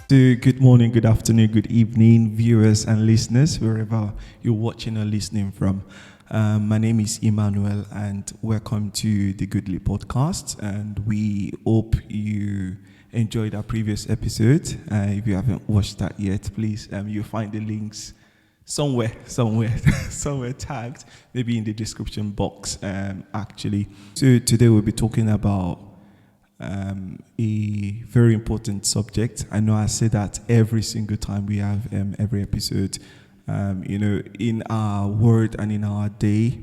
So good morning, good afternoon, good evening, viewers and listeners, wherever you're watching or listening from. My name is Emmanuel, and welcome to the Goodly Podcast. And we hope you enjoyed our previous episode. If you haven't watched that yet, please, you'll find the links somewhere, somewhere tagged, maybe in the description box. Actually, so today we'll be talking about a very important subject. I know I say that every single time we have every episode. In our word and in our day,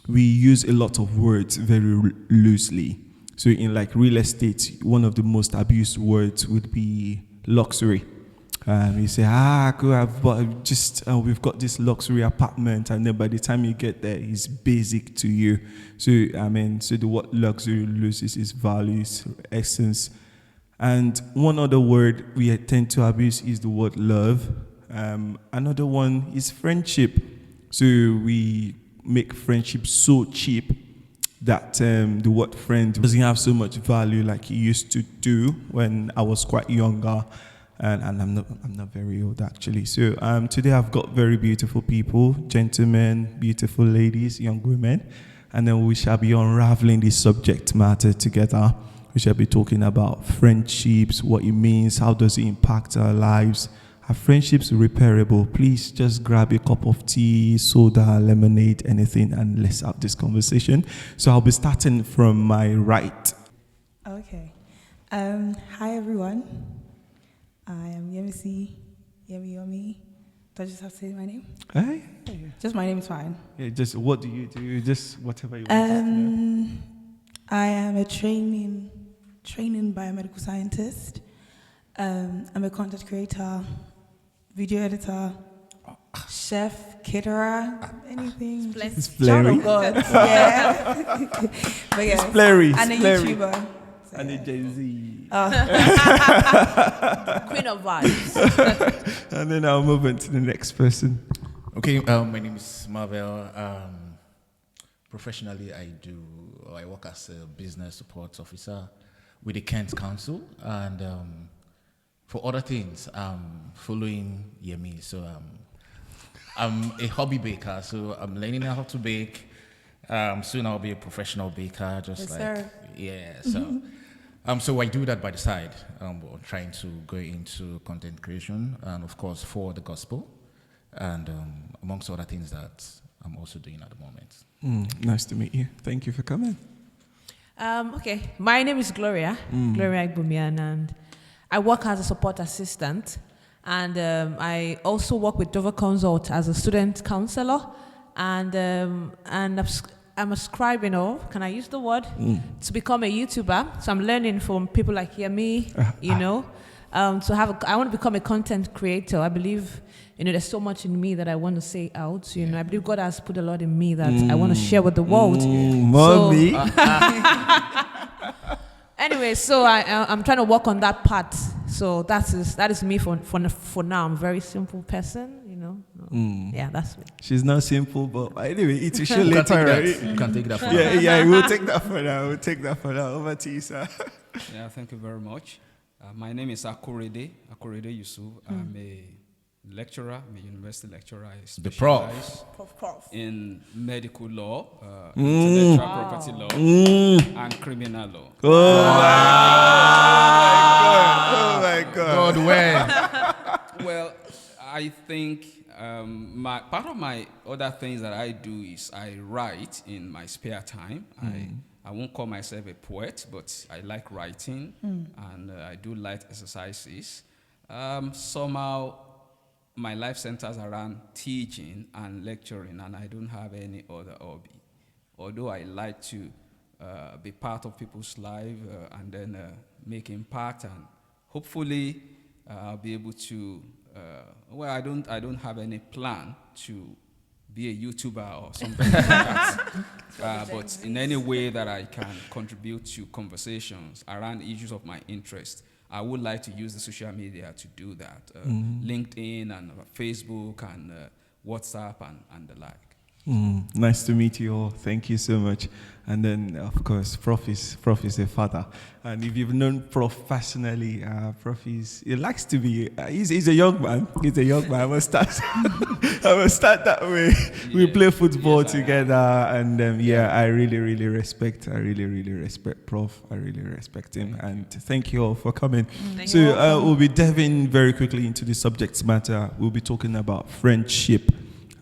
we use a lot of words very loosely. So in like real estate, one of the most abused words would be luxury. You say, we've got this luxury apartment, and then by the time you get there, it's basic to you. So the word luxury loses its value, its essence. And one other word we tend to abuse is the word love. Another one is friendship. So we make friendship so cheap that the word friend doesn't have so much value like it used to do when I was quite younger. And I'm not very old actually. So today I've got very beautiful people, gentlemen, beautiful ladies, young women, and then we shall be unraveling this subject matter together. We shall be talking about friendships, what it means, how does it impact our lives. Are friendships repairable? Please just grab a cup of tea, soda, lemonade, anything, and let's have this conversation. So I'll be starting from my right. Okay. Hi everyone. I am Yemisi, Yemi. Do I just have to say my name? Hey? Just my name is fine. Yeah, just what do you do? Just whatever you want. I am a training biomedical scientist. I'm a content creator, video editor, chef, caterer, anything. It's blurry. God. Yeah. But yeah. It's blurry. And a YouTuber. So, and a Jay-Z. Queen of vibes. And then I'll move on to the next person. Okay, my name is Marvel. Professionally, I work as a business support officer with the Kent Council, and for other things, I'm following Yemi. So I'm a hobby baker, so I'm learning how to bake. Soon I'll be a professional baker, So I do that by the side. Trying to go into content creation and, of course, for the gospel, and amongst other things that I'm also doing at the moment. Nice to meet you. Thank you for coming. Okay, my name is Gloria, Gloria Igbumian, and I work as a support assistant, and I also work with Dover Consult as a student counselor, and I'm ascribing, can I use the word, to become a YouTuber. So I'm learning from people like Yemi, I want to become a content creator. I believe, there's so much in me that I want to say out. I believe God has put a lot in me that I want to share with the world. Mommy. Anyway, so I'm trying to work on that part. So that is me for now. I'm a very simple person, Yeah, that's me. She's not simple, but anyway, it will show later, right? You can take that for Yeah, we'll take that for now. Over to you, sir. Yeah, thank you very much. My name is Akorede Yusuf. I'm a lecturer, I'm a university lecturer. I specialize in medical law, intellectual property law, and criminal law. Oh my God. Well, I think part of my other things that I do is I write in my spare time. I won't call myself a poet, but I like writing, and I do light exercises. Somehow, my life centers around teaching and lecturing, and I don't have any other hobby. Although I like to be part of people's life and then make impact, and hopefully I'll be able to. I don't have any plan to be a YouTuber or something like that. But in any way that I can contribute to conversations around issues of my interest, I would like to use the social media to do that. LinkedIn and Facebook and WhatsApp and the like. Nice to meet you all. Thank you so much. And then, of course, Prof is a father. And if you've known Prof personally, Prof he likes to be. He's a young man. He's a young man. I must start. I must start that way. We play football together, and yeah, I really, really respect. I really, really respect Prof. I really respect him, and thank you all for coming. Thank So you all. we'll be diving very quickly into the subject matter. We'll be talking about friendship,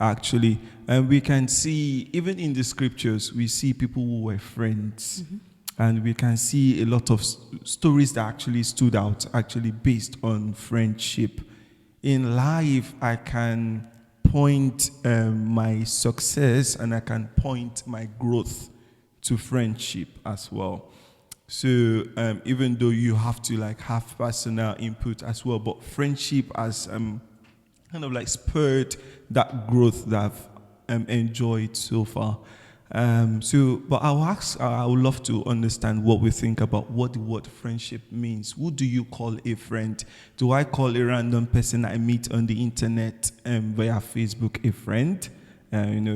actually. And we can see, even in the scriptures, we see people who were friends. And we can see a lot of stories that actually stood out, actually based on friendship. In life, I can point my success and I can point my growth to friendship as well. So even though you have to like have personal input as well, but friendship has kind of like spurred that growth that I've enjoyed so far. But I would love to understand what we think about what the word friendship means. Who do you call a friend? Do I call a random person I meet on the internet via Facebook a friend?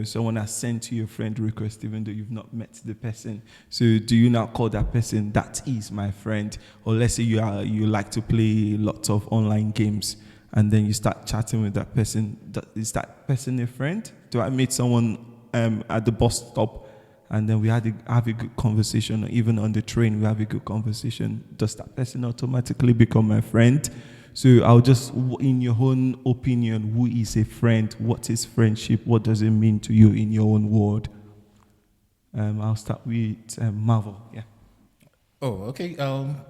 Someone has sent you a friend request even though you've not met the person. So do you now call that person, that is my friend? Or let's say you like to play lots of online games and then you start chatting with that person. Is that person a friend? Do I meet someone at the bus stop and then we have a good conversation, or even on the train we have a good conversation? Does that person automatically become my friend? So I'll just, in your own opinion, who is a friend? What is friendship? What does it mean to you in your own word? I'll start with Marvel. Yeah. Oh, okay.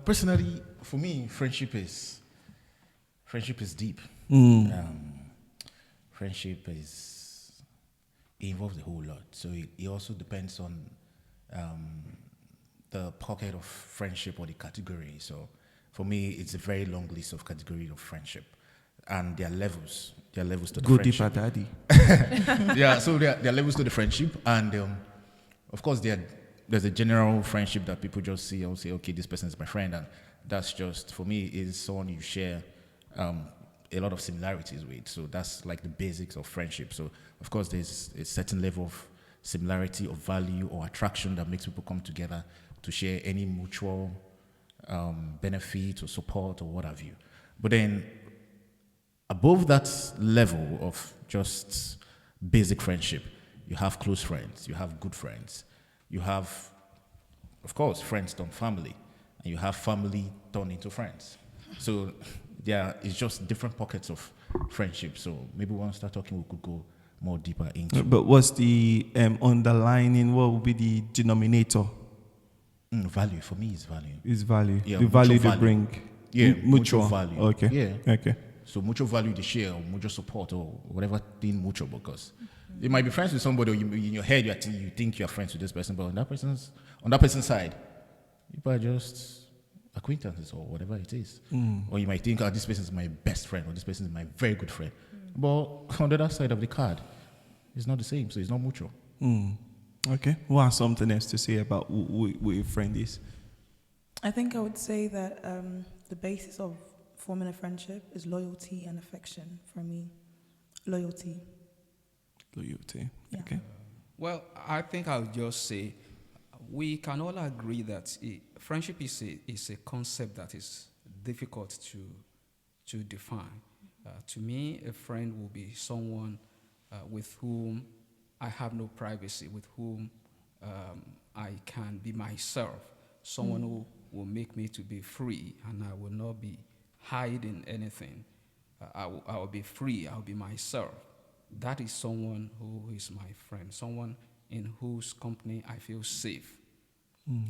Personally, for me, friendship is deep. Friendship it involves a whole lot. So it also depends on the pocket of friendship or the category. So for me, it's a very long list of categories of friendship, and there are levels. There are levels to the Go friendship. deeper, daddy. Yeah, so there are levels to the friendship, and of course there's a general friendship that people just see. I'll say, okay, this person is my friend, and that's just, for me, is someone you share a lot of similarities with. So that's like the basics of friendship. So of course there's a certain level of similarity of value or attraction that makes people come together to share any mutual benefit or support or what have you. But then above that level of just basic friendship, you have close friends, you have good friends, you have, of course, friends turned family, and you have family turned into friends. So it's just different pockets of friendship. So maybe once we start talking, we could go more deeper into. But what's the underlining? What would be the denominator? Value for me is value. Is value. Yeah, the value mutual they value. bring. Yeah, Mutual value. Okay. Yeah. Okay. So mutual value they share, or mutual support, or whatever thing mutual. Because you might be friends with somebody, or in your head you think you're friends with this person, but on that person's side, you are just acquaintances or whatever it is. Or you might think, this person is my best friend, or this person is my very good friend. But on the other side of the card, it's not the same, so it's not mutual. Okay. What has something else to say about who your friend is? I think I would say that the basis of forming a friendship is loyalty and affection for me. Loyalty. Loyalty. Yeah. Okay. Well, I think I'll just say we can all agree that friendship is a concept that is difficult to define. To me, a friend will be someone with whom I have no privacy, with whom I can be myself, someone who will make me to be free, and I will not be hiding anything. I will be free, I'll be myself. That is someone who is my friend, someone in whose company I feel safe.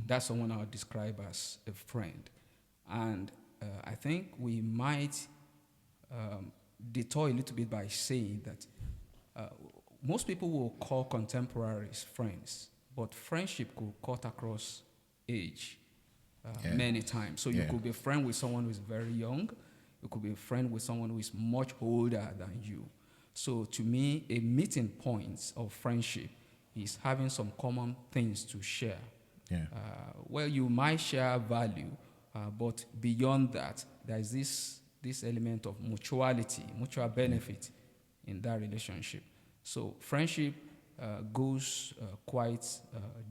That's someone I would describe as a friend. And I think we might detour a little bit by saying that most people will call contemporaries friends, but friendship could cut across age many times. So you could be a friend with someone who is very young. You could be a friend with someone who is much older than you. So to me, a meeting point of friendship is having some common things to share. Yeah. Well, you might share value, but beyond that, there is this element of mutuality, mutual benefit in that relationship. So friendship goes quite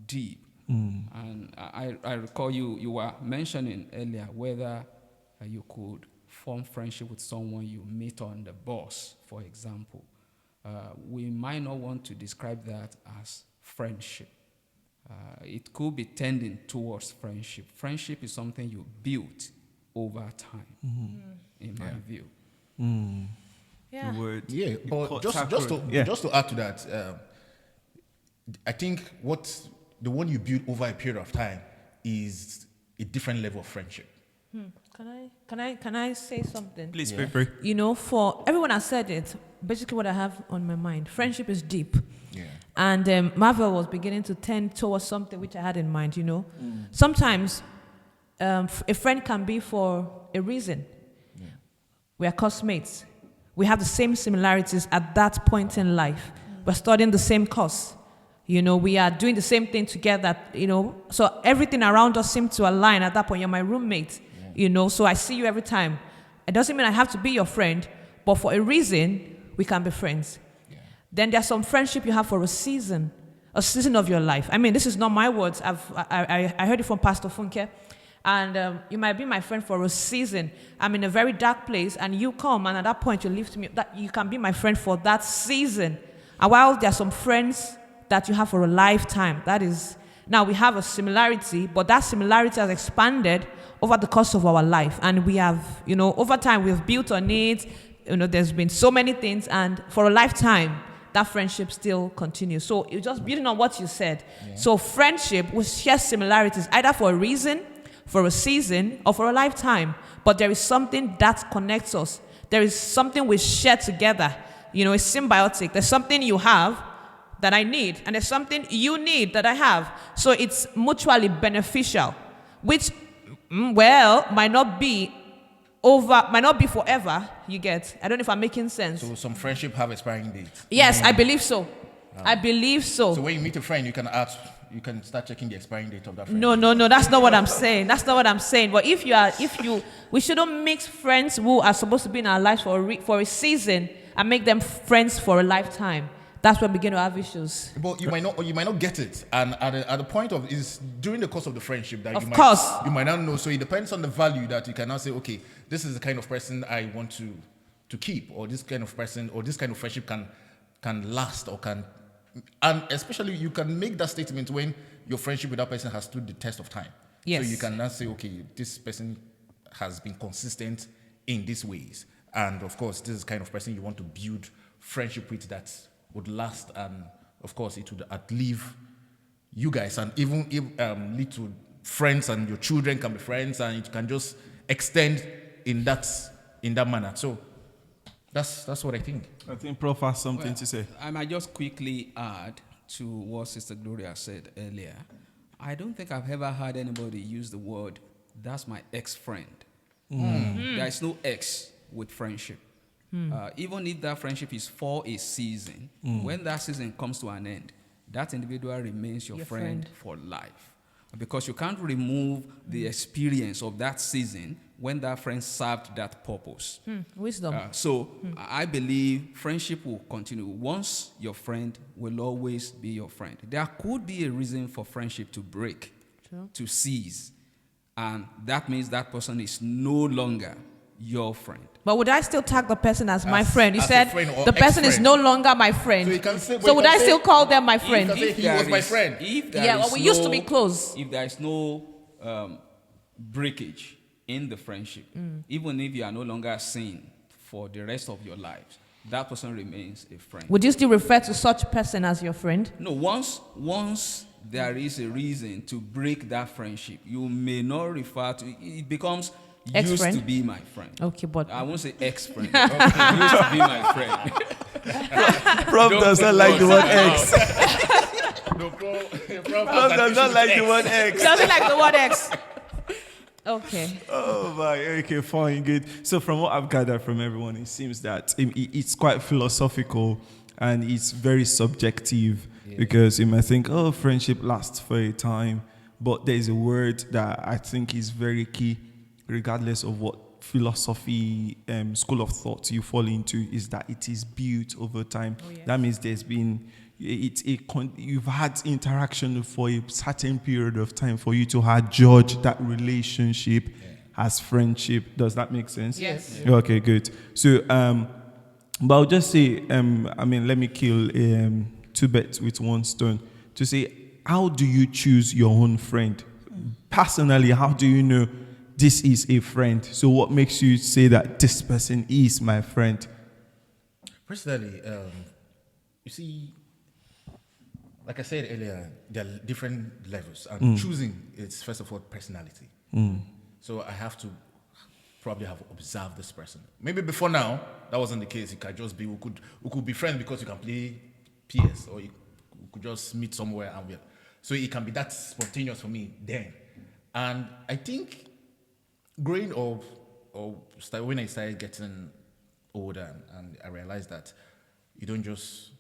deep. And I recall you were mentioning earlier whether you could form friendship with someone you meet on the bus, for example. We might not want to describe that as friendship. It could be tending towards friendship. Friendship is something you build over time, in my view. Yeah. The word. Yeah, but caught just tackle. to add to that, I think the one you build over a period of time is a different level of friendship. Can I say something? Please feel free. You know, for everyone has said it, basically what I have on my mind, friendship is deep. Yeah. And Marvel was beginning to tend towards something which I had in mind, you know. Sometimes a friend can be for a reason. Yeah. We are classmates. We have the same similarities at that point in life. We're studying the same course. You know, we are doing the same thing together, you know. So everything around us seems to align at that point. You're my roommate, you know, so I see you every time. It doesn't mean I have to be your friend, but for a reason, we can be friends. Yeah. Then there's some friendship you have for a season of your life. I mean, this is not my words. I heard it from Pastor Funke. And you might be my friend for a season. I'm in a very dark place, and you come, and at that point you lift me up. That you can be my friend for that season. And while there are some friends that you have for a lifetime, that is, now we have a similarity, but that similarity has expanded over the course of our life. And we have, you know, over time we've built on it. You know, there's been so many things, and for a lifetime, that friendship still continues. So it's just building on what you said. Yeah. So friendship will share similarities, either for a reason, for a season, or for a lifetime. But there is something that connects us. There is something we share together. You know, it's symbiotic. There's something you have that I need, and there's something you need that I have. So it's mutually beneficial, which, might not be forever, you get. I don't know if I'm making sense. So some friendship have expiring dates. Yes, I believe so. I believe so. So when you meet a friend, you can start checking the expiring date of that friend. No, that's not what I'm saying. That's not what I'm saying. But we shouldn't mix friends who are supposed to be in our lives for a season and make them friends for a lifetime. That's when we begin to have issues. But you might not get it, and at the point of is during the course of the friendship that you might not know. So it depends on the value that you can now say, okay, this is the kind of person I want to keep, or this kind of person, or this kind of friendship can last, or can, and especially you can make that statement when your friendship with that person has stood the test of time. Yes. So you can now say, okay, this person has been consistent in these ways, and of course, this is the kind of person you want to build friendship with that would last, and of course it would outlive you guys, and even lead to friends, and your children can be friends, and it can just extend in that manner. So that's what I think. I think Prof has something to say. I might just quickly add to what Sister Gloria said earlier. I don't think I've ever heard anybody use the word, that's my ex-friend. There is no ex with friendship. Even if that friendship is for a season, when that season comes to an end, that individual remains your friend for life. Because you can't remove the experience of that season when that friend served that purpose. Wisdom. I believe friendship will continue. Once your friend will always be your friend. There could be a reason for friendship to break, to cease. And that means that person is no longer your friend. But would I still tag the person as my friend? You said the person ex-friend is no longer my friend. So you can say, so would I still call them my friend? He was my friend. We used to be close. If there is no breakage in the friendship, even if you are no longer seen for the rest of your lives, that person remains a friend. Would you still refer to such person as your friend? No, once there is a reason to break that friendship, you may not refer to it becomes ex-friend? Used to be my friend. Okay, but I won't say ex-friend. Okay. Used to be my friend. Prof does not like the word ex. No, Prof does not like the word ex. doesn't like the word ex. Okay. Oh my, okay, fine, good. So from what I've gathered from everyone, it seems that it's quite philosophical and it's very subjective, because you might think, oh, friendship lasts for a time, but there's a word that I think is very key, regardless of what philosophy school of thought you fall into, is that it is built over time. Oh, yes. That means there's been, you've had interaction for a certain period of time for you to have judged that relationship as friendship. Does that make sense? Yes. Yeah. Okay, good. So, but I'll just say, let me kill two birds with one stone. To say, how do you choose your own friend? Personally, how do you know this is a friend? So what makes you say that this person is my friend? Personally, you see, like I said earlier, there are different levels, and choosing is first of all personality. So I have to probably have observed this person. Maybe before now, that wasn't the case. It could just be we could be friends because you can play PS, or you could just meet somewhere and so it can be that spontaneous for me then. And I think growing up, when I started getting older, and I realized that you don't just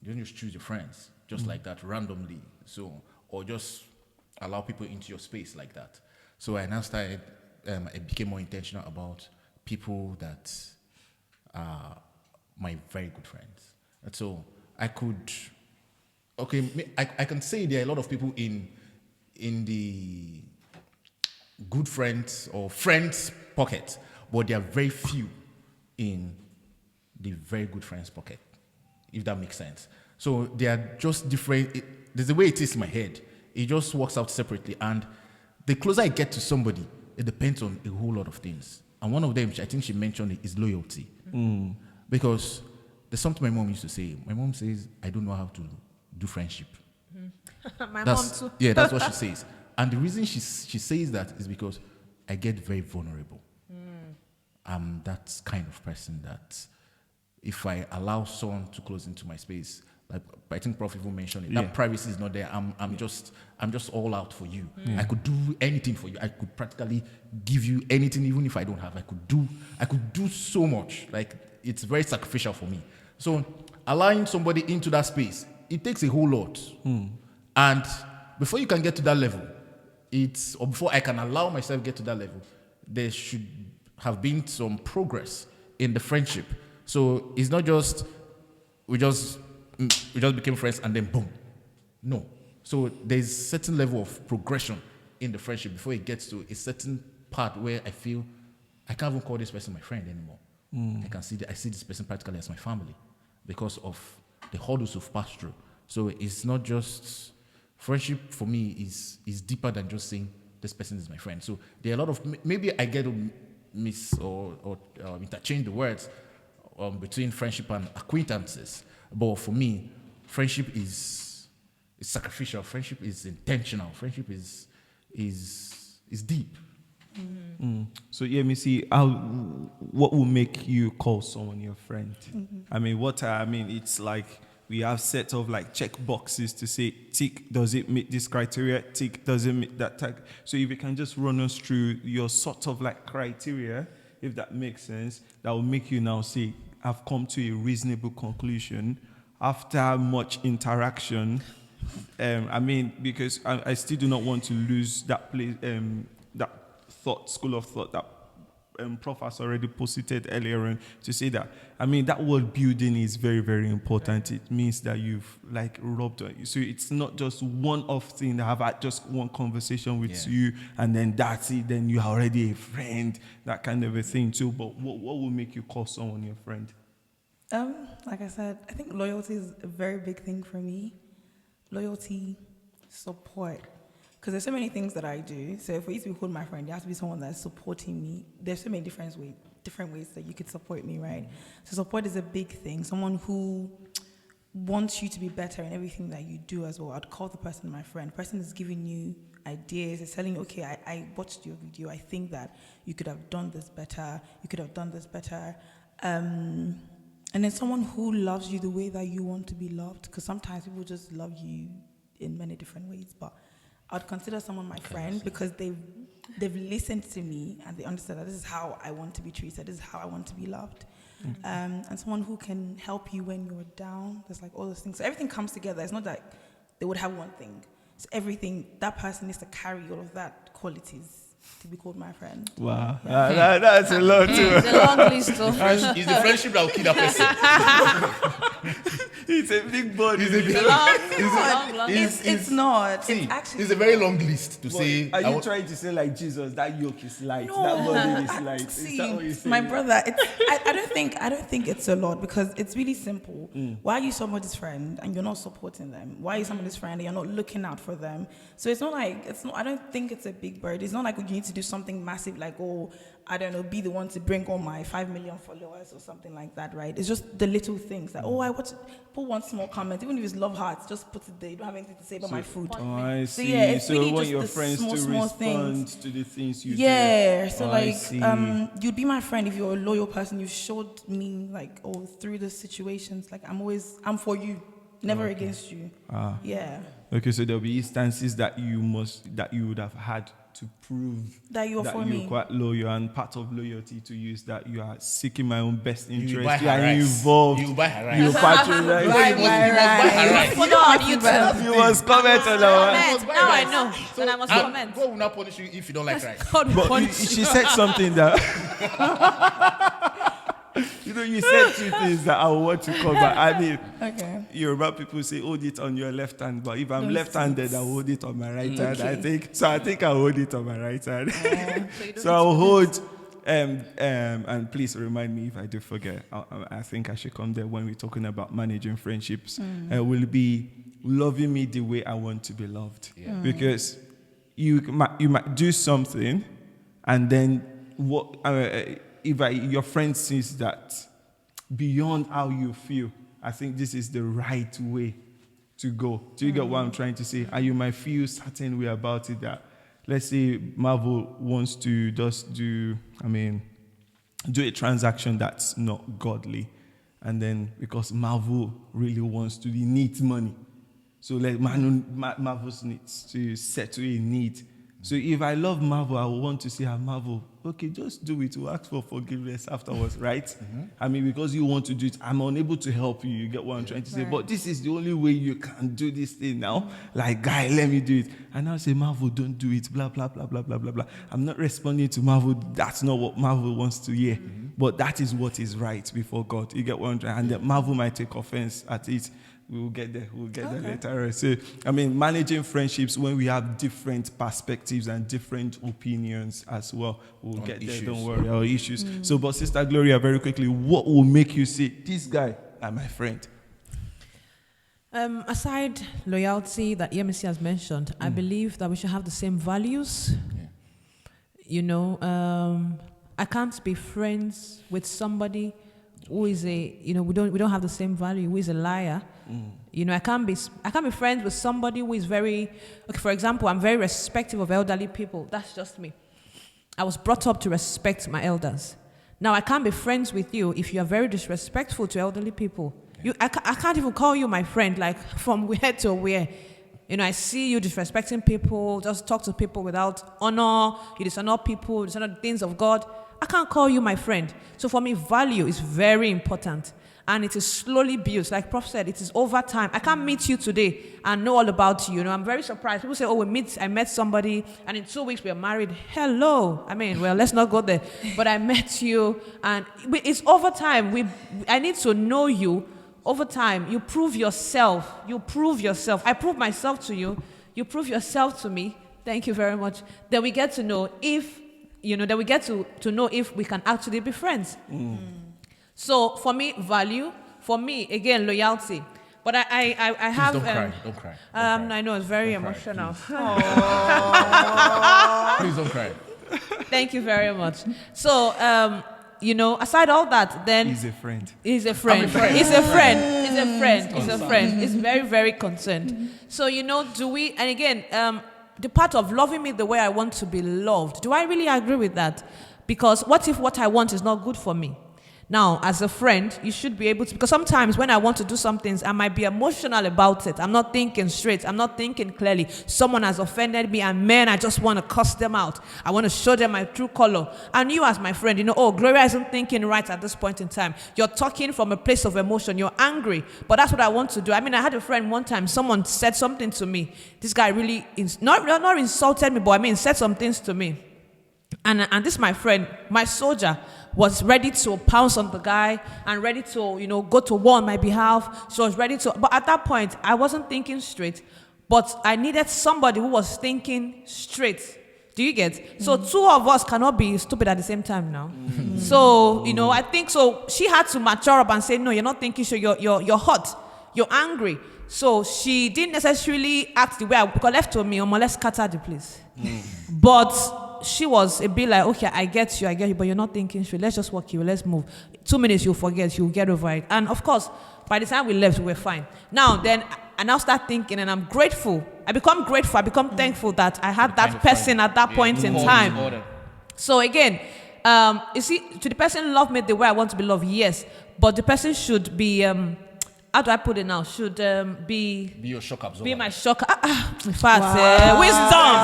choose your friends just like that randomly. So, or just allow people into your space like that. So I now started. I became more intentional about people that are my very good friends. And so I can say there are a lot of people in the good friends or friends pocket, but there are very few in the very good friends pocket, if that makes sense. So they are just different. There's the way it is in my head. It just works out separately. And the closer I get to somebody, it depends on a whole lot of things. And one of them, I think she mentioned it, is loyalty. Because there's something my mom used to say. My mom says, I don't know how to do friendship. My mom too. Yeah, that's what she says. And the reason she says that is because I get very vulnerable. I'm that kind of person that if I allow someone to close into my space, like I think Prof even mentioned it, that privacy is not there. I'm just all out for you. I could do anything for you. I could practically give you anything, even if I don't have. I could do so much. Like it's very sacrificial for me. So allowing somebody into that space, it takes a whole lot. And before you can get to that level, or before I can allow myself get to that level, there should have been some progress in the friendship. So it's not just we just became friends and then boom. No. So there's a certain level of progression in the friendship before it gets to a certain part where I feel I can't even call this person my friend anymore. I see this person practically as my family because of the hurdles we've passed through. So it's not just friendship for me is deeper than just saying this person is my friend. So there are a lot of maybe I get to miss or interchange the words between friendship and acquaintances. But for me, friendship is sacrificial. Friendship is intentional. Friendship is deep. So let me see what will make you call someone your friend. It's like we have set of like check boxes to say tick, does it meet this criteria? Tick, does it meet that tag? So if you can just run us through your sort of like criteria, if that makes sense, that will make you now say I've come to a reasonable conclusion after much interaction. Because I still do not want to lose that place, that school of thought that Prof has already posited earlier on to say that. That word building is very, very important. It means that you've like rubbed on you. So it's not just one-off thing that have had just one conversation with you and then that's it. Then you're already a friend, that kind of a thing too. But what will make you call someone your friend? Like I said, I think loyalty is a very big thing for me. Loyalty, support. Because there's so many things that I do. So for you to be called my friend, you have to be someone that's supporting me. There's so many different ways that you could support me, right? So support is a big thing. Someone who wants you to be better in everything that you do as well. I'd call the person my friend. The person is giving you ideas. It's telling you, okay, I watched your video. I think that you could have done this better. You could have done this better. And then someone who loves you the way that you want to be loved. Because sometimes people just love you in many different ways. But I'd consider someone my friend because they've listened to me and they understand that this is how I want to be treated, this is how I want to be loved. And someone who can help you when you're down. There's like all those things. So everything comes together. It's not that they would have one thing. So everything, that person needs to carry all of that qualities to be called my friend. Wow. That's a lot too. It's a long list. It's the friendship that will kill that person. It's a big body. Long, long. It's not. See, It's actually. it's a very long list to But say. are I you want- trying to say like Jesus? That yoke is light. No, That burden is light. Is See, that what you're saying? my brother, I don't think it's a lot because it's really simple. Why are you somebody's friend and you're not supporting them? Why are you somebody's friend and you're not looking out for them? So it's not like I don't think it's a big bird. It's not like you need to do something massive like, oh, I don't know, be the one to bring on my 5 million followers or something like that, right? It's just the little things that, I want to put one small comment, even if it's love hearts, just put it there. You don't have anything to say about my food. Oh, I So, see. yeah, it's so really you want just your the friends small, to small respond things. to the things you do. Yeah, so Oh, I like, see. you'd be my friend if you're a loyal person. You showed me like, through the situations, like I'm for you, never against you. Yeah, Okay, so there'll be instances that you would have had to prove that you're that for you're me. quite loyal, and part of loyalty to you is that you are seeking my own best interest. You buy You her are rights. involved. You buy her rights. You You patronize. must buy her rights. Follow on YouTube. You must comment on our. Comment. Now I know. Then I must And comment. God will not punish you if you don't like rice. God will But punish she you. said something that. You said two things that I want to cover. I mean, Okay. Yoruba people say hold it on your left hand, but if I'm Those left-handed, I'll hold it on my right hand. Okay. I think I'll hold it on my right hand. So you don't So I'll hold. And please remind me if I do forget. I think I should come there when we're talking about managing friendships. Will be loving me the way I want to be loved. Because you might do something, and then your friend sees that beyond how you feel, I think this is the right way to go. Do you get what I'm trying to say? And you might feel certain way about it that, let's say Marvel wants to just do a transaction that's not godly. And then because Marvel really wants to, he needs money. So Marvel needs to settle a need. So if I love Marvel, I want to say, Marvel, okay, just do it. We'll ask for forgiveness afterwards, right? I mean, because you want to do it, I'm unable to help you. You get what I'm trying to say? But this is the only way you can do this thing now. Like, guy, let me do it. And I'll say, Marvel, don't do it, blah, blah, blah, blah, blah, blah, blah. I'm not responding to Marvel. That's not what Marvel wants to hear. But that is what is right before God. You get what I'm trying? And that Marvel might take offense at it. We will get there. We'll get there later. So, managing friendships when we have different perspectives and different opinions as well. We'll get there. Don't worry. Our issues. So, but Sister Gloria, very quickly, what will make you say, this guy is my friend? Aside loyalty that EMC has mentioned, I believe that we should have the same values. You know, I can't be friends with somebody who is we don't have the same value, who is a liar. You know, I can't be friends with somebody who is for example, I'm very respectful of elderly people. That's just me. I was brought up to respect my elders. Now, I can't be friends with you if you are very disrespectful to elderly people. I can't even call you my friend, like from where to where. You know, I see you disrespecting people, just talk to people without honor, you dishonor people, dishonor the things of God. I can't call you my friend. So for me, value is very important. And it is slowly built. Like Prof said, it is over time. I can't meet you today and know all about you. You know, I'm very surprised. People say, I met somebody, and in 2 weeks we are married. Hello. Let's not go there. But I met you, and it's over time. I need to know you over time. You prove yourself. I prove myself to you. You prove yourself to me. Thank you very much. Then we get to know if we can actually be friends. So for me, value. For me, again, loyalty. But I have. Don't cry. Don't cry. I know it's very Don't cry, emotional. Please don't cry. Thank you very much. So aside all that, then He's a friend. He's a friend. He's very, very concerned. So, do we, and again, the part of loving me the way I want to be loved, do I really agree with that? Because what if what I want is not good for me? Now, as a friend, you should be able to, because sometimes when I want to do some things, I might be emotional about it. I'm not thinking straight. I'm not thinking clearly. Someone has offended me, and I just want to cuss them out. I want to show them my true color. And you as my friend, Gloria isn't thinking right at this point in time. You're talking from a place of emotion. You're angry. But that's what I want to do. I had a friend one time, someone said something to me. This guy really, not insulted me, but said some things to me. And this my friend, my soldier, was ready to pounce on the guy and ready to, go to war on my behalf. She was ready to, but at that point, I wasn't thinking straight, but I needed somebody who was thinking straight. Do you get? So two of us cannot be stupid at the same time now. So, I think so. She had to mature up and say, no, you're not thinking straight. You're hot. You're angry. So she didn't necessarily act the way because left to me, let's scatter the place. But she was a bit like, okay, I get you, but you're not thinking straight. Let's just walk here. Let's move. 2 minutes, you'll forget. You'll get over it. And of course, by the time we left, we were fine. Now, then, I now start thinking, and I'm grateful. I become grateful. I become thankful that I had that person at that point in time. So again, you see, to the person love me the way I want to be loved, yes. But the person should be, how do I put it now? Should be your shock absorber. Be my shock. In fact, wisdom.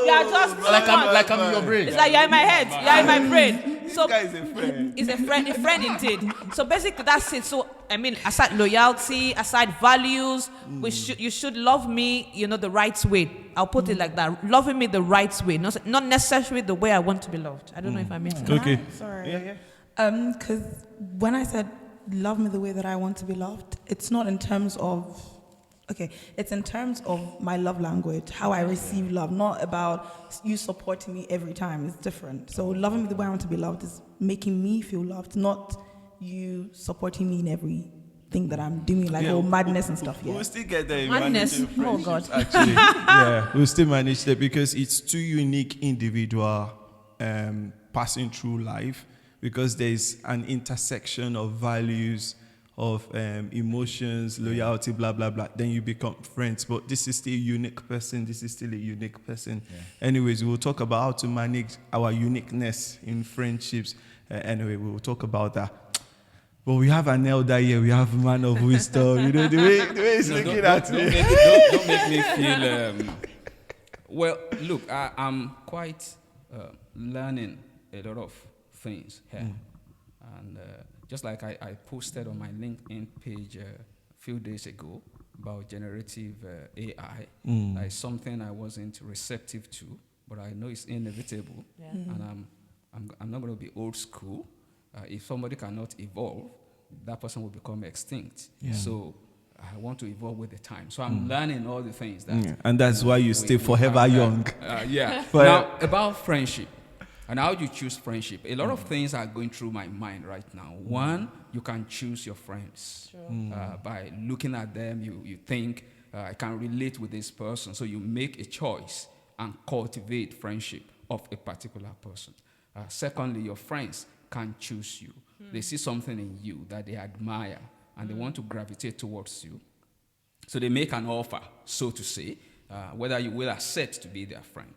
You're just like I'm in your brain. It's like you're in my head. You're in my brain. So This guy is a friend. He's a friend indeed. So basically, that's it. So I mean, aside loyalty, aside values, you should love me, the right way. I'll put it like that. Loving me the right way, not necessarily the way I want to be loved. I don't know if I made sense. Okay. Sorry. Yeah. Because when I said love me the way that I want to be loved, it's not in terms of, it's in terms of my love language, how I receive love, not about you supporting me every time. It's different. So loving me the way I want to be loved is making me feel loved, not you supporting me in everything that I'm doing, like madness and stuff. We'll still get there in Madness. managing Oh, God. friendships, actually. Yeah, we'll still manage that because it's two unique individual passing through life, because there's an intersection of values, of emotions, loyalty, blah, blah, blah. Then you become friends. But this is still a unique person. This is still a unique person. Yeah. Anyways, we'll talk about how to manage our uniqueness in friendships. Anyway, we'll talk about that. But we have an elder here. We have a man of wisdom. The way he's looking at me. Don't make me feel... well, look, I'm quite learning a lot of things here. And just like I posted on my LinkedIn page a few days ago about generative AI, it's something I wasn't receptive to, but I know it's inevitable. Yeah. And I'm not going to be old school. If somebody cannot evolve, that person will become extinct. Yeah. So I want to evolve with the time. So I'm learning all the things that... And that's why you stay forever young. Now, about friendship. And how do you choose friendship? A lot of things are going through my mind right now. One, you can choose your friends. By looking at them, you think, I can relate with this person. So you make a choice and cultivate friendship of a particular person. Secondly, your friends can choose you. They see something in you that they admire, and they want to gravitate towards you. So they make an offer, so to say, whether you will accept to be their friend.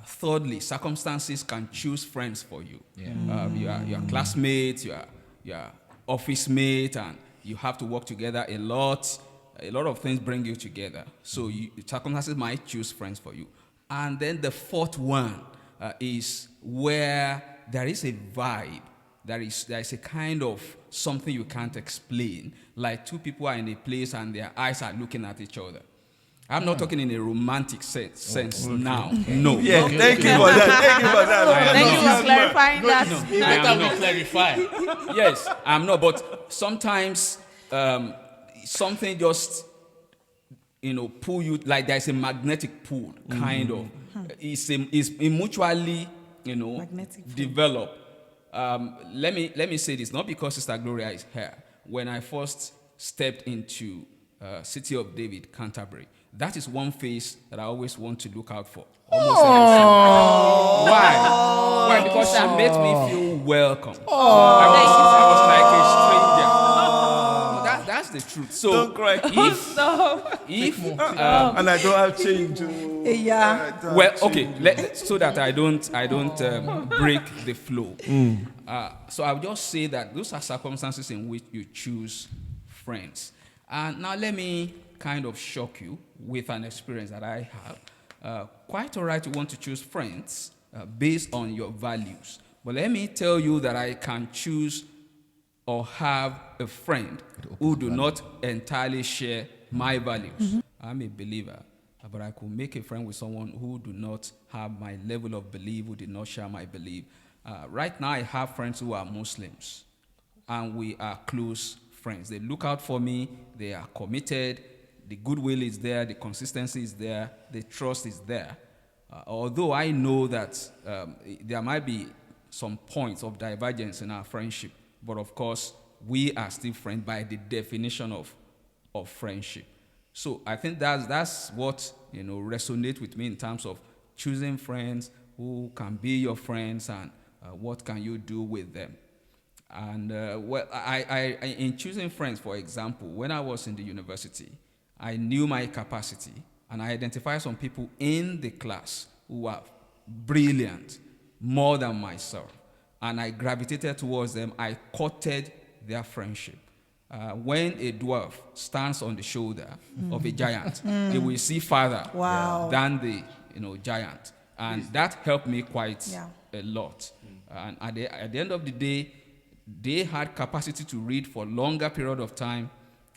Thirdly, circumstances can choose friends for you. Your classmates, your office mate, and you have to work together a lot. A lot of things bring you together. So circumstances might choose friends for you. And then the fourth one is where there is a vibe. There is a kind of something you can't explain. Like two people are in a place and their eyes are looking at each other. I'm not talking in a romantic sense now. No. Yeah, thank you for that. Thank you for clarifying that. Better we clarify. Yes, I'm not. But sometimes something just, pull you, like there's a magnetic pull, kind of. It's mutually, developed. Let me say this, not because Sister Gloria is here. When I first stepped into City of David, Canterbury, that is one face that I always want to look out for. Almost every single time. Why? Why? Because she made me feel welcome. I was like a stranger. That's the truth. So don't cry. If and I don't have change. Well, okay. So that I don't break the flow. So I'll just say that those are circumstances in which you choose friends. And now let me kind of shock you with an experience that I have. Quite all right, you want to choose friends based on your values. But let me tell you that I can choose or have a friend who do not entirely share my values. I'm a believer but I could make a friend with someone who do not have my level of belief, who did not share my belief. Right now, I have friends who are Muslims, and we are close friends. They look out for me. They are committed. The goodwill is there. The consistency is there. The trust is there. Although I know that there might be some points of divergence in our friendship, but of course, we are still friends by the definition of friendship. So I think that's what resonates with me in terms of choosing friends who can be your friends, and what can you do with them. And I in choosing friends, for example, when I was in the university, I knew my capacity, and I identified some people in the class who are brilliant, more than myself, and I gravitated towards them. I courted their friendship. When a dwarf stands on the shoulder of a giant, he will see farther than the giant, and that helped me quite a lot. And at the end of the day, they had capacity to read for longer period of time.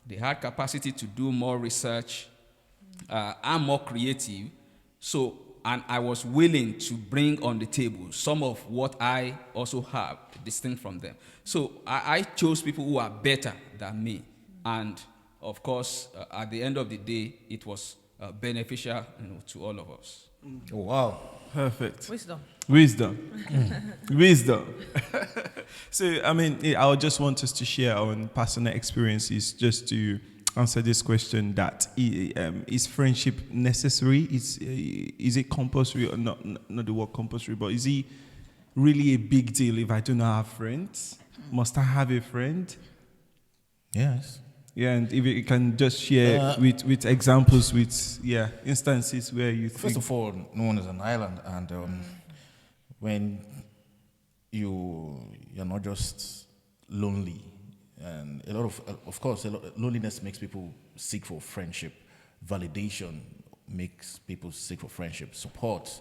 They had capacity to do more research. I'm more creative, and I was willing to bring on the table some of what I also have distinct from them. So I chose people who are better than me. And of course, at the end of the day, it was beneficial to all of us. Oh, wow. Perfect. Wisdom. Wisdom. So, I mean, I just want us to share our own personal experiences just to answer this question: that is friendship necessary? Is it compulsory, or not the word compulsory, but is it really a big deal if I do not have friends? Must I have a friend? Yes. Yeah, and if you can just share with examples, with instances where you think. First of all, no one is an island, and when you're not just lonely, and a lot of course, loneliness makes people seek for friendship. Validation makes people seek for friendship. Support,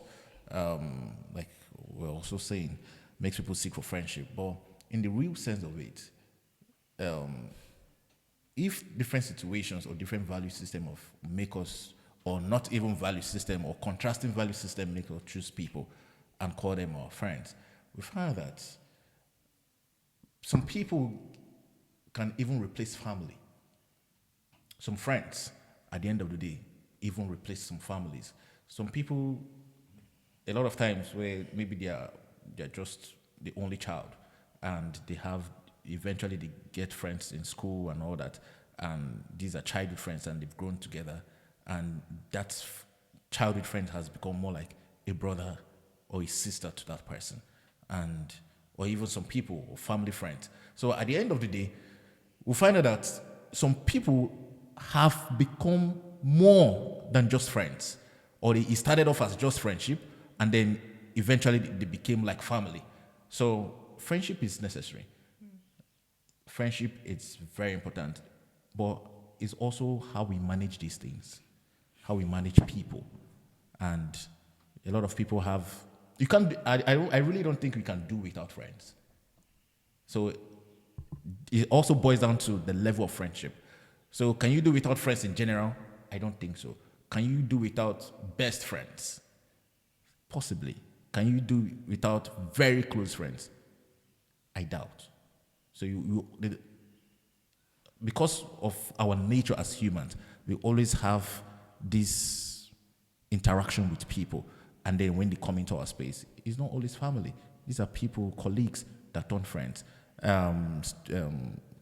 like we're also saying, makes people seek for friendship. But in the real sense of it, if different situations or different value system make us, or not even value system, or contrasting value system make us choose people and call them our friends, we find that some people can even replace family. Some friends, at the end of the day, even replace some families. Some people, a lot of times, where maybe they're just the only child, and eventually they get friends in school and all that, and these are childhood friends, and they've grown together, and that childhood friend has become more like a brother or a sister to that person, or even some people or family friends. So at the end of the day, we find out that some people have become more than just friends, or it started off as just friendship, and then eventually they became like family. So friendship is necessary. Friendship is very important, but it's also how we manage these things, how we manage people. And a lot of people have, I really don't think we can do without friends. So it also boils down to the level of friendship. So can you do without friends in general? I don't think so. Can you do without best friends? Possibly. Can you do without very close friends? I doubt. So because of our nature as humans, we always have this interaction with people. And then when they come into our space, it's not always family. These are people, colleagues that turn friends,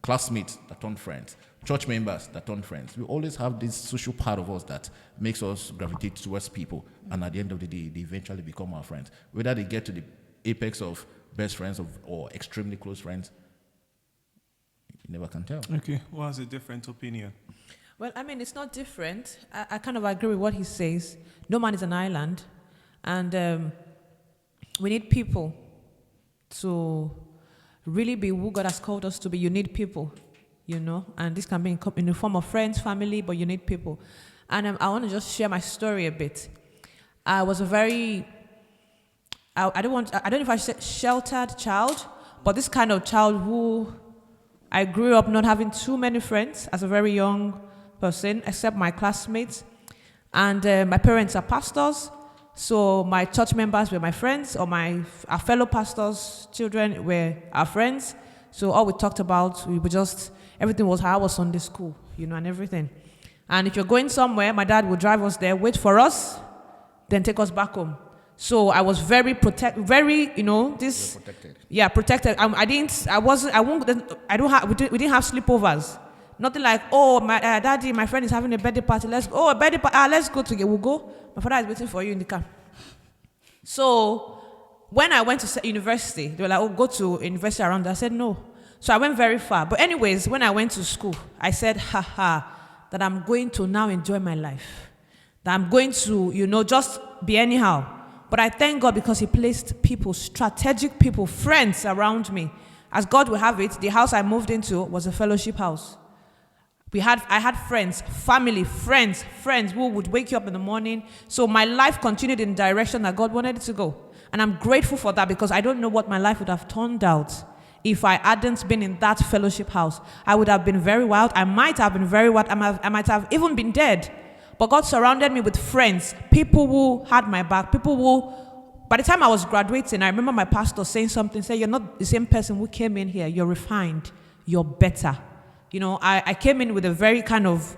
classmates that turn friends, church members that turn friends. We always have this social part of us that makes us gravitate towards people. And at the end of the day, they eventually become our friends. Whether they get to the apex of best friends or extremely close friends, you never can tell. Okay, who has a different opinion? Well, I mean, it's not different. I kind of agree with what he says. No man is an island. And we need people to really be who God has called us to be. You need people, and this can be in the form of friends, family, but you need people. And I want to just share my story a bit. I was a very, I don't know if I said sheltered child, but this kind of child who I grew up not having too many friends as a very young person, except my classmates. And my parents are pastors, so my church members were my friends, or our fellow pastors' children were our friends. So all we talked about, everything was how I was Sunday school, and everything. And if you're going somewhere, my dad would drive us there, wait for us, then take us back home. So I was very protected. Protected. Yeah, protected. We didn't have sleepovers. Nothing like, oh, my daddy, my friend is having a birthday party. Let's go. Oh, a birthday party. Let's go together. We'll go. My father is waiting for you in the car. So when I went to university, they were like, oh, go to university around there. I said, no. So I went very far. But anyways, when I went to school, I said, that I'm going to now enjoy my life. That I'm going to, just be anyhow. But I thank God because he placed people, strategic people, friends around me. As God will have it, the house I moved into was a fellowship house. I had friends, family, friends who would wake you up in the morning. So my life continued in the direction that God wanted it to go. And I'm grateful for that because I don't know what my life would have turned out if I hadn't been in that fellowship house. I would have been very wild. I might have been very wild. I might have even been dead. But God surrounded me with friends, people who had my back, people who, by the time I was graduating, I remember my pastor saying something, you're not the same person who came in here. You're refined. You're better. I came in with a very kind of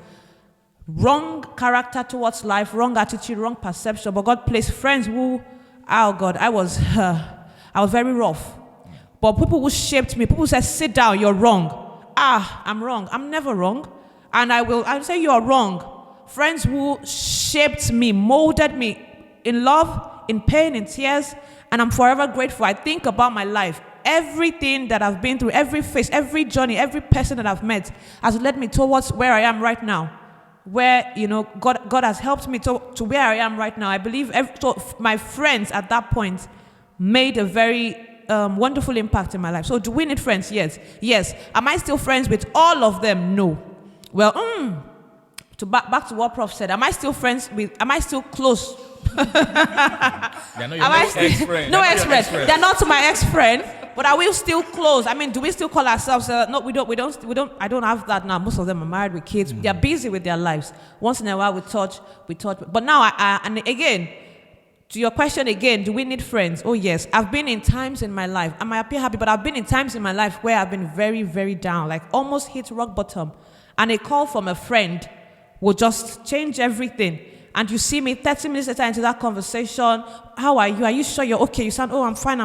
wrong character towards life, wrong attitude, wrong perception. But God placed friends who, oh God, I was very rough. But people who shaped me, people said, sit down, you're wrong. I'm wrong. I'm never wrong. And I'll say you're wrong. Friends who shaped me, molded me in love, in pain, in tears. And I'm forever grateful. I think about my life. Everything that I've been through, every phase, every journey, every person that I've met has led me towards where I am right now. Where, God has helped me to where I am right now. I believe my friends at that point made a very wonderful impact in my life. So do we need friends? Yes. Yes. Am I still friends with all of them? No. Well, back to what Prof said. Am I still close? Ex-friend. No ex-friend. They're not to my ex-friend, but are we still close? I mean, do we still call ourselves? No, we don't. I don't have that now. Most of them are married with kids. They're busy with their lives. Once in a while, we touch. But now, and again, to your question again, do we need friends? Oh yes. I've been in times in my life. I might appear happy, but I've been in times in my life where I've been very, very down, like almost hit rock bottom. And a call from a friend will just change everything. And you see me 30 minutes later into that conversation. How are you? Are you sure you're okay? You sound, oh, I'm fine.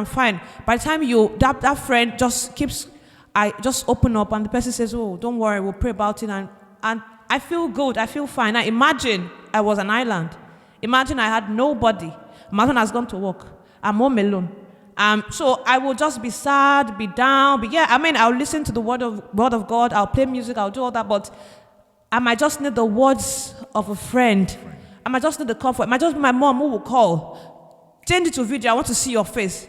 By the time that friend I just open up and the person says, oh, don't worry, we'll pray about it. And I feel good. I feel fine. Now imagine I was an island. Imagine I had nobody. My husband has gone to work. I'm home alone. So I will just be sad, be down. I'll listen to the word of God. I'll play music. I'll do all that. But I might just need the words of a friend. I might just need the comfort. It might just be my mom who will call. Change it to video. I want to see your face.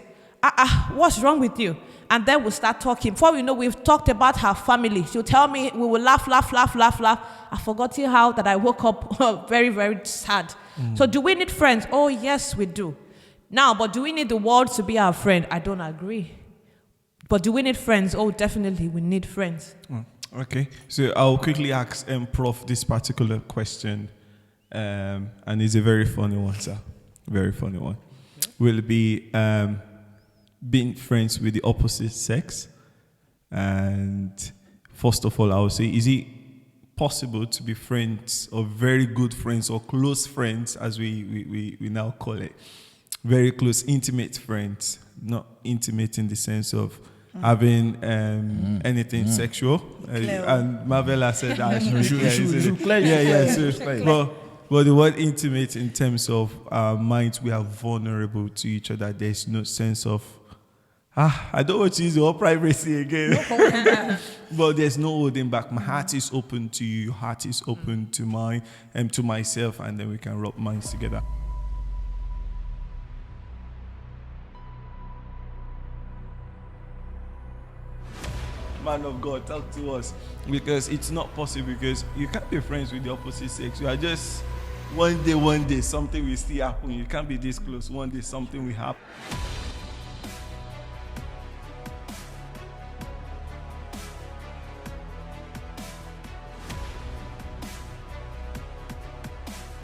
What's wrong with you? And then we'll start talking. Before we know, we've talked about her family. She'll tell me, we will laugh. I've forgotten how that I woke up very, very sad. So do we need friends? Oh, yes, we do. Now, but do we need the world to be our friend? I don't agree. But do we need friends? Oh, definitely, we need friends. Okay, so I'll quickly ask Prof this particular question, and it's a very funny one, sir. Very funny one. Will it be being friends with the opposite sex? And first of all, I would say, is it possible to be friends or very good friends or close friends, as we now call it? Very close, intimate friends, not intimate in the sense of having anything sexual. And Marvella said that. But the word intimate in terms of our minds, we are vulnerable to each other. There's no sense of, I don't want to use your privacy again. But there's no holding back. My heart is open to you. Your heart is open to mine and to myself. And then we can rub minds together. Man of God, talk to us. Because it's not possible, because you can't be friends with the opposite sex. You are just one day, something will still happen. You can't be this close. One day, something will happen.